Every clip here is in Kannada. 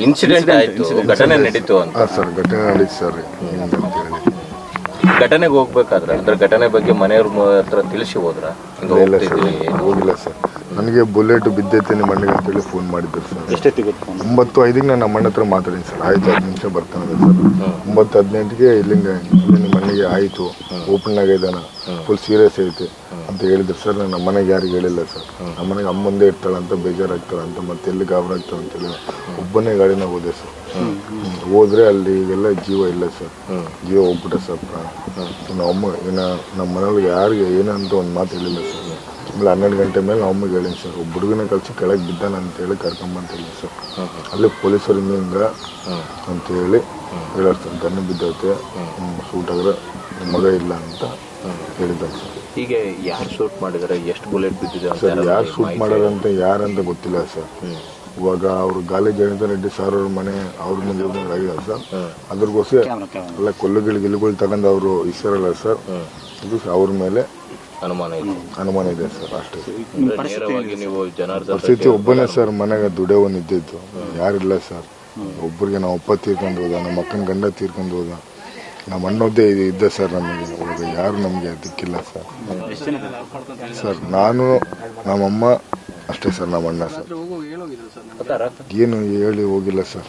ಇನ್ಸಿಡೆಂಟ್ ಆಯ್ತು, ಘಟನೆ ನಡೀತು ಅಂತ. ಸರ್ ಘಟನೆ ನಡೀತು ಸರ್. ಘಟನೆಗೆ ಹೋಗ್ಬೇಕಾದ್ರೆ ಅಂದ್ರೆ ಘಟನೆ ಬಗ್ಗೆ ಮನೆಯವ್ರ ಹತ್ರ ತಿಳಿಸಿ ಹೋದ್ರ? ಇಲ್ಲ ಸರ್, ಹೋಗಿಲ್ಲ ಸರ್. ನನಗೆ ಬುಲೆಟ್ ಬಿದ್ದೈತೆ ನಿಮ್ಮ ಮನೆಗೆ ಅಂತೇಳಿ ಫೋನ್ ಮಾಡಿದ್ರು ಸರ್. 9:05ಗೆ ನಾನು ನಮ್ಮ ಅಣ್ಣ ಹತ್ರ ಮಾತಾಡಿನಿ ಸರ್. ಆಯ್ತು 10 ನಿಮಿಷ ಬರ್ತಾನೆ ಸರ್. 9:18ಗೆ ಇಲ್ಲಿಂದ ನಿಮ್ಮ ಮನೆಗೆ ಆಯಿತು, ಓಪನ್ ಆಗಿದ್ದಾನ, ಫುಲ್ ಸೀರಿಯಸ್ ಐತೆ ಅಂತ ಹೇಳಿದ್ರು ಸರ್. ನಾನು ನಮ್ಮ ಮನೆಗೆ ಯಾರಿಗೆ ಹೇಳಿಲ್ಲ ಸರ್. ನಮ್ಮ ಮನೆಗೆ ಅಮ್ಮಂದೇ ಇರ್ತಾಳಂತ, ಬೇಜಾರಾಗ್ತಾಳಂತ, ಮತ್ತೆ ಎಲ್ಲಿ ಗಾಬರಿ ಆಗ್ತಾಳೆ ಅಂತೇಳಿ ಒಬ್ಬನೇ ಗಾಡಿನ ಹೋದೆ ಸರ್. ಹೋದ್ರೆ ಅಲ್ಲಿ ಈಗೆಲ್ಲ ಜೀವ ಇಲ್ಲ ಸರ್, ಜೀವ ಹೋಗ್ಬಿಟ್ಟೆ ಸರ್. ನಮ್ಮ ಅಮ್ಮ ನಮ್ಮ ಮನೆಯೊಳಗೆ ಯಾರಿಗೆ ಏನಂತ ಒಂದು ಮಾತು ಹೇಳಿಲ್ಲ ಸರ್. ಆಮೇಲೆ 12 ಗಂಟೆ ಮೇಲೆ ನಮ್ಮ ಅಮ್ಮಗೆ ಹೇಳಿನಿ ಸರ್, ಒಬ್ಬ ಹುಡುಗನ ಕಳಿಸಿ ಕೆಳಗೆ ಬಿದ್ದಾನ ಅಂತೇಳಿ ಕರ್ಕೊಂಬಂತ ಹೇಳಿ ಸರ್. ಅಲ್ಲಿ ಪೊಲೀಸರಿಂದ ಹಿಂಗೆ ಅಂತೇಳಿ ಹೇಳೋರು ಸರ್, ಗನ್ನು ಬಿದ್ದೈತೆ, ಶೂಟಾದ್ರೆ ಮಗ ಇಲ್ಲ ಅಂತ ಹೇಳಿದ್ದಾರೆ ಸರ್. ಹೀಗೆ ಯಾರು ಶೂಟ್ ಮಾಡಿದಾರೆ, ಎಷ್ಟು ಬುಲೆಟ್ ಬಿದ್ದಿದೆ ಸರ್? ಯಾರು ಶೂಟ್ ಮಾಡೋದಂತ ಯಾರಂತ ಗೊತ್ತಿಲ್ಲ ಸರ್. ಇವಾಗ ಅವರು ಗಾಲಿ ಜಯಂತ ರೆಡ್ಡಿ ಸರ್ ಅವ್ರ ಮನೆ ಅವ್ರ ಮುಂದೆ ಆಗಿದ್ದಾರೆ ಸರ್. ಅದ್ರಗೋಸ್ಕರ ಎಲ್ಲ ಗಿಲ್ಲುಗಳು ತಗೊಂಡು ಅವರು ಇಸ್ತಾರಲ್ಲ ಸರ್, ಇದು ಅವ್ರ ಮೇಲೆ ಅನುಮಾನ ಇದೆ ಸರ್. ಅಷ್ಟೇ ಪರಿಸ್ಥಿತಿ. ಒಬ್ಬನೇ ಸರ್ ಮನೆಗೆ ದುಡಿಯೋನ್ ಇದ್ದಿದ್ದು, ಯಾರಿಲ್ಲ ಸರ್. ಒಬ್ಬರಿಗೆ ನಮ್ಮ ಅಪ್ಪ ತೀರ್ಕೊಂಡು ಹೋದ, ನಮ್ಮ ಅಕ್ಕನ ಗಂಡ ತೀರ್ಕೊಂಡು ಹೋದ, ನಮ್ಮ ಅಣ್ಣದ್ದೇ ಇದ್ದ ಸರ್. ನಮಗೆ ಇವಾಗ ಯಾರು ನಮಗೆ ದಿಕ್ಕಿಲ್ಲ ಸರ್. ಸರ್ ನಾನು ನಮ್ಮಮ್ಮ ಅಷ್ಟೇ ಸರ್, ನಮ್ಮ ಅಣ್ಣ ಸರ್. ಏನು ಹೇಳಿ ಹೋಗಿಲ್ಲ ಸರ್.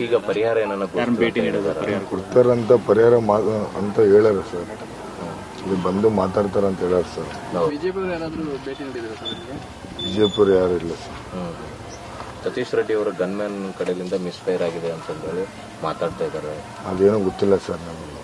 ಈಗ ಪರಿಹಾರ ಕೊಡ್ತಾರಂತ ಪರಿಹಾರ ಅಂತ ಹೇಳ್ಯಾರ ಸರ್. ಇಲ್ಲಿ ಬಂದು ಮಾತಾಡ್ತಾರಂತ ಹೇಳ್ಯಾರ ಸರ್. ಬಿಜೆಪಿ ಯಾರು ಇಲ್ಲ ಸರ್. ಸತೀಶ್ ರೆಡ್ಡಿ ಅವರ ಗನ್ಮ್ಯಾನ್ ಕಡೆಯಿಂದ ಮಿಸ್ಫೈರ್ ಆಗಿದೆ ಅಂತ ಹೇಳಿ ಮಾತಾಡ್ತಾ ಇದ್ದಾರೆ. ಅದೇನೋ ಗೊತ್ತಿಲ್ಲ ಸರ್ ನಮಗೆ.